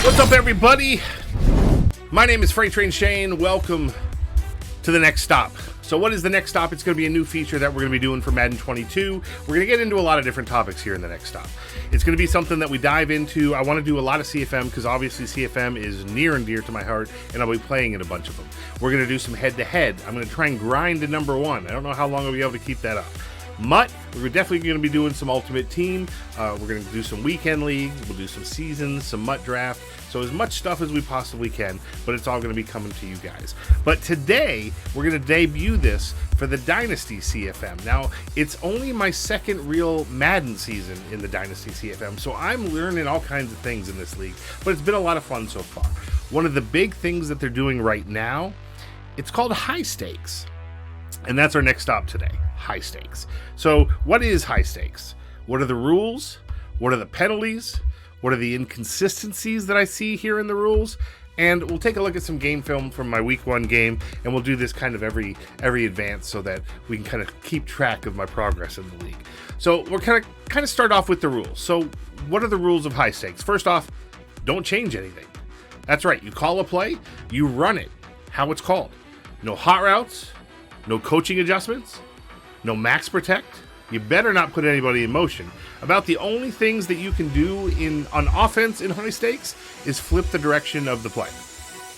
What's up, everybody? My name is Freight Train Shane. Welcome to the next stop. So what is the next stop? It's going to be a new feature that we're going to be doing for Madden 22. We're going to get into a lot of different topics here in the next stop. It's going to be something that we dive into. I want to do a lot of CFM because obviously CFM is near and dear to my heart, and I'll be playing in a bunch of them. We're going to do some head-to-head. I'm going to try and grind to number one. I don't know how long I'll be able to keep that up. Mutt, we're definitely going to be doing some Ultimate Team. We're going to do some Weekend League. We'll do some Seasons, some Mutt Draft. So as much stuff as we possibly can, but it's all going to be coming to you guys. But today, we're going to debut this for the Dynasty CFM. Now, it's only my second real Madden season in the Dynasty CFM, so I'm learning all kinds of things in this league, but it's been a lot of fun so far. One of the big things that they're doing right now, it's called high stakes. And that's our next stop today, high stakes. So what is high stakes? What are the rules? What are the penalties? What are the inconsistencies that I see here in the rules? And we'll take a look at some game film from my week one game, and we'll do this kind of every advance so that we can kind of keep track of my progress in the league. So we're kind of start off with the rules. So what are the rules of high stakes? First off, don't change anything. That's right, you call a play, you run it, how it's called. No hot routes, no coaching adjustments, no max protect. You better not put anybody in motion. About the only things that you can do on offense in high stakes is flip the direction of the play.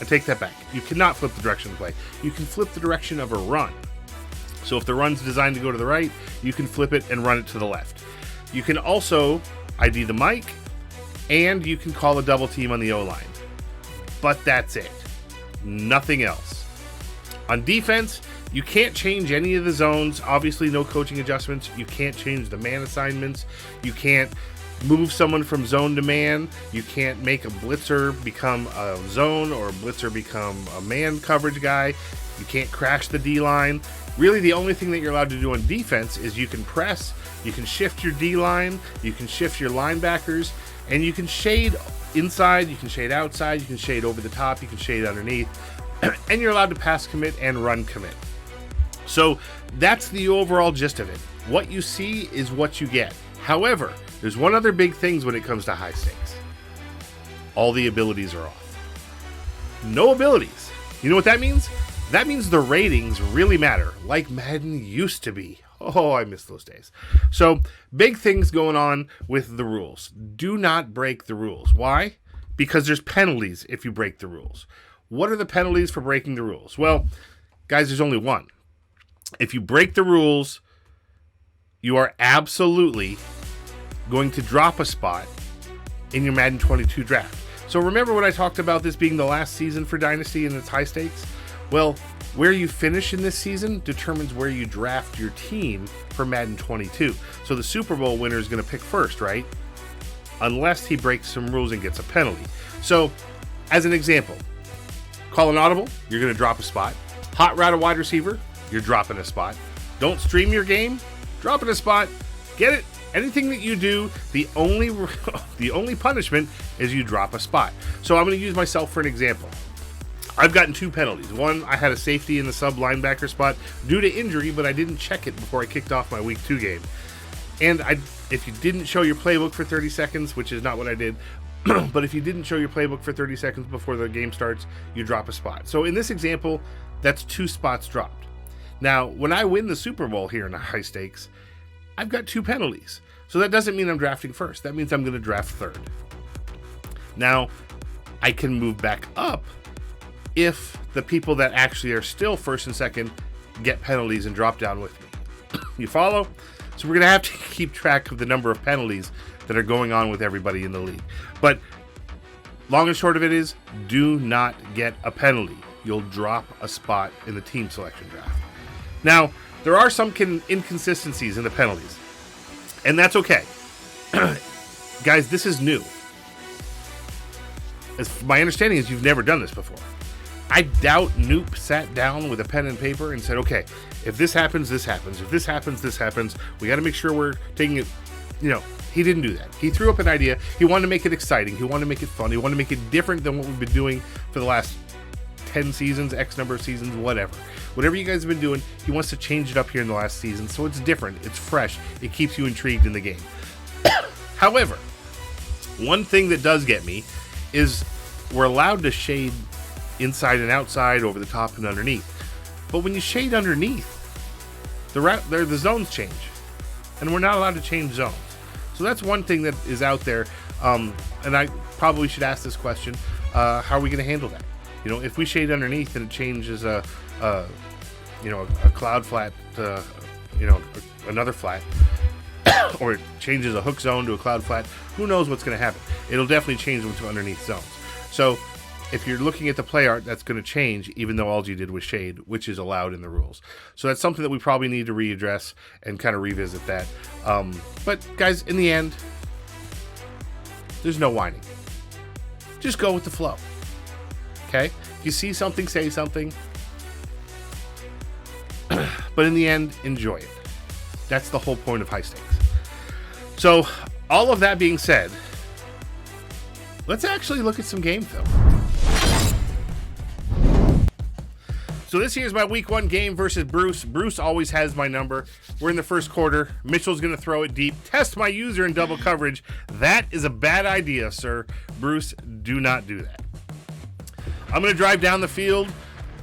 I take that back. You cannot flip the direction of the play. You can flip the direction of a run. So if the run's designed to go to the right, you can flip it and run it to the left. You can also ID the mic, and you can call a double team on the O-line. But that's it. Nothing else. On defense, you can't change any of the zones. Obviously, no coaching adjustments. You can't change the man assignments. You can't move someone from zone to man. You can't make a blitzer become a zone or a blitzer become a man coverage guy. You can't crash the D-line. Really, the only thing that you're allowed to do on defense is you can press, you can shift your D-line, you can shift your linebackers, and you can shade inside, you can shade outside, you can shade over the top, you can shade underneath, and you're allowed to pass commit and run commit. So that's the overall gist of it. What you see is what you get. However, there's one other big thing when it comes to high stakes. All the abilities are off. No abilities. You know what that means? That means the ratings really matter, like Madden used to be. Oh, I miss those days. So, big things going on with the rules. Do not break the rules. Why? Because there's penalties if you break the rules. What are the penalties for breaking the rules? Well, guys, there's only one. If you break the rules, you are absolutely going to drop a spot in your Madden 22 draft. So remember when I talked about this being the last season for Dynasty and its high stakes? Well, where you finish in this season determines where you draft your team for Madden 22. So the Super Bowl winner is going to pick first, right? Unless he breaks some rules and gets a penalty. So, as an example, call an audible, you're going to drop a spot. Hot route a wide receiver, you're dropping a spot. Don't stream your game, dropping a spot. Get it? Anything that you do, the only punishment is you drop a spot. So I'm going to use myself for an example. I've gotten two penalties. One, I had a safety in the sub linebacker spot due to injury, but I didn't check it before I kicked off my week 2 game. And if you didn't show your playbook for 30 seconds, which is not what I did, but if you didn't show your playbook for 30 seconds before the game starts, you drop a spot. So in this example, that's 2 spots dropped. Now, when I win the Super Bowl here in the high stakes, I've got 2 penalties. So that doesn't mean I'm drafting first. That means I'm going to draft third. Now, I can move back up if the people that actually are still first and second get penalties and drop down with me. You follow? So we're going to have to keep track of the number of penalties that are going on with everybody in the league. But long and short of it is, do not get a penalty. You'll drop a spot in the team selection draft. Now, there are some inconsistencies in the penalties, and that's okay. Guys, this is new. My understanding is you've never done this before. I doubt Noop sat down with a pen and paper and said, okay, if this happens, this happens. If this happens, this happens. We got to make sure we're taking it. He didn't do that. He threw up an idea. He wanted to make it exciting. He wanted to make it fun. He wanted to make it different than what we've been doing for the last 10 seasons, X number of seasons, whatever. Whatever you guys have been doing, he wants to change it up here in the last season. So it's different. It's fresh. It keeps you intrigued in the game. However, one thing that does get me is we're allowed to shade inside and outside, over the top and underneath. But when you shade underneath, the zones change, and we're not allowed to change zones. So that's one thing that is out there, and I probably should ask this question: how are we going to handle that? You know, if we shade underneath and it changes a cloud flat to, another flat, or it changes a hook zone to a cloud flat, who knows what's going to happen? It'll definitely change them to underneath zones. So if you're looking at the play art, that's going to change, even though all you did was shade, which is allowed in the rules. So that's something that we probably need to readdress and kind of revisit that. But guys, in the end, there's no whining. Just go with the flow. Okay? If you see something, say something. But in the end, enjoy it. That's the whole point of high stakes. So, all of that being said, let's actually look at some game film. So this here's my week 1 game versus Bruce. Bruce always has my number. We're in the first quarter. Mitchell's going to throw it deep. Test my user in double coverage. That is a bad idea, sir. Bruce, do not do that. I'm going to drive down the field.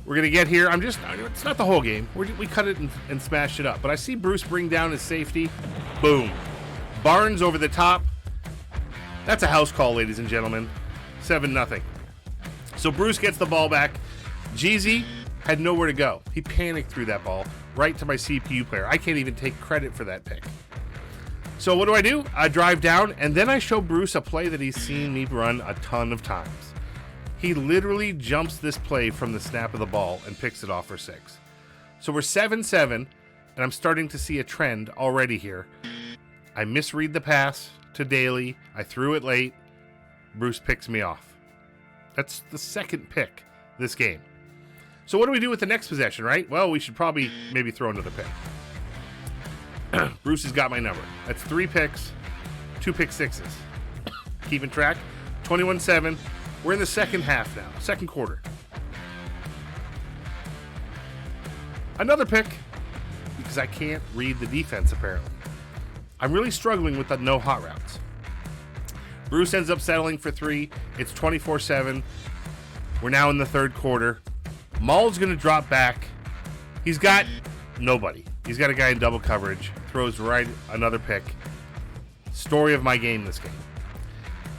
We're going to get here. It's not the whole game. We cut it and smashed it up. But I see Bruce bring down his safety. Boom. Barnes over the top. That's a house call, ladies and gentlemen. 7-0. So Bruce gets the ball back. Jeezy had nowhere to go. He panicked through that ball right to my CPU player. I can't even take credit for that pick. So what do? I drive down, and then I show Bruce a play that he's seen me run a ton of times. He literally jumps this play from the snap of the ball and picks it off for 6. So we're 7-7, and I'm starting to see a trend already here. I misread the pass to Daly. I threw it late. Bruce picks me off. That's the second pick this game. So what do we do with the next possession, right? Well, we should probably maybe throw another pick. Bruce has got my number. That's 3 picks, 2 pick sixes. Keeping track. 21-7. We're in the second half now. Second quarter. Another pick, because I can't read the defense, apparently. I'm really struggling with the no hot routes. Bruce ends up settling for 3. It's 24-7. We're now in the third quarter. Maul's going to drop back. He's got nobody. He's got a guy in double coverage. Throws right another pick. Story of my game this game.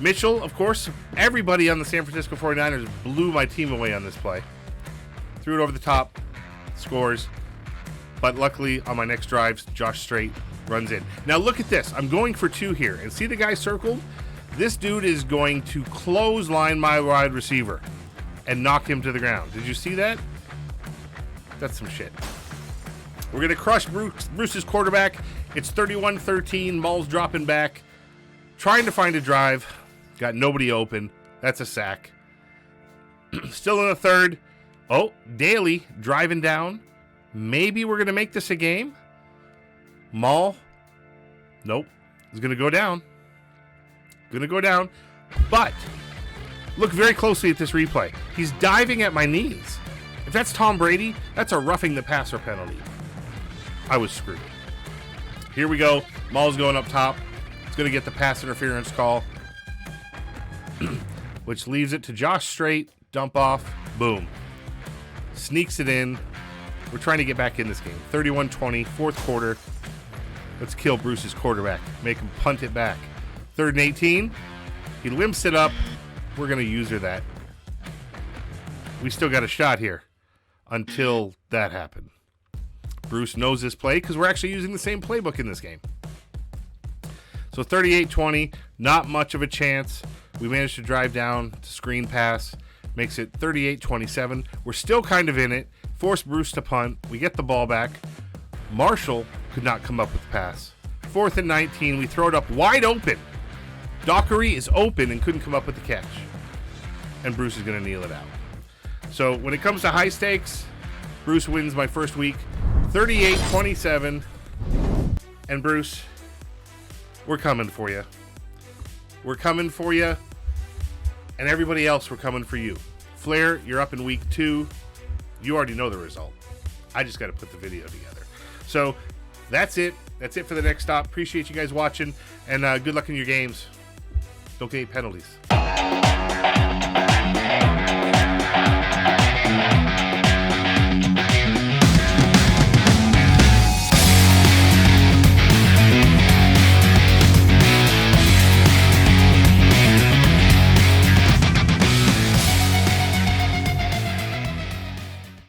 Mitchell, of course, everybody on the San Francisco 49ers blew my team away on this play. Threw it over the top. Scores. But luckily, on my next drive, Josh Straight runs in. Now look at this. I'm going for 2 here. And see the guy circled? This dude is going to clothesline my wide receiver and knock him to the ground. Did you see that? That's some shit. We're going to crush Bruce's quarterback. It's 31-13. Maul's dropping back. Trying to find a drive. Got nobody open. That's a sack. Still in the third. Oh, Daly driving down. Maybe we're going to make this a game. Maul. Nope. He's going to go down. But look very closely at this replay. He's diving at my knees. If that's Tom Brady, that's a roughing the passer penalty. I was screwed. Here we go. Maul's going up top. It's going to get the pass interference call, which leaves it to Josh Straight. Dump off. Boom. Sneaks it in. We're trying to get back in this game. 31-20, fourth quarter. Let's kill Bruce's quarterback. Make him punt it back. 3rd and 18. He limps it up. We're going to user that. We still got a shot here until that happened. Bruce knows this play because we're actually using the same playbook in this game. So 38-20, not much of a chance. We managed to drive down to screen pass. Makes it 38-27. We're still kind of in it. Force Bruce to punt. We get the ball back. Marshall could not come up with the pass. 4th and 19. We throw it up wide open. Dockery is open and couldn't come up with the catch. And Bruce is going to kneel it out. So when it comes to high stakes, Bruce wins my first week. 38-27. And Bruce, we're coming for you. We're coming for you. And everybody else, we're coming for you. Flair, you're up in week 2. You already know the result. I just got to put the video together. So that's it. That's it for the next stop. Appreciate you guys watching. And good luck in your games. Don't get any penalties.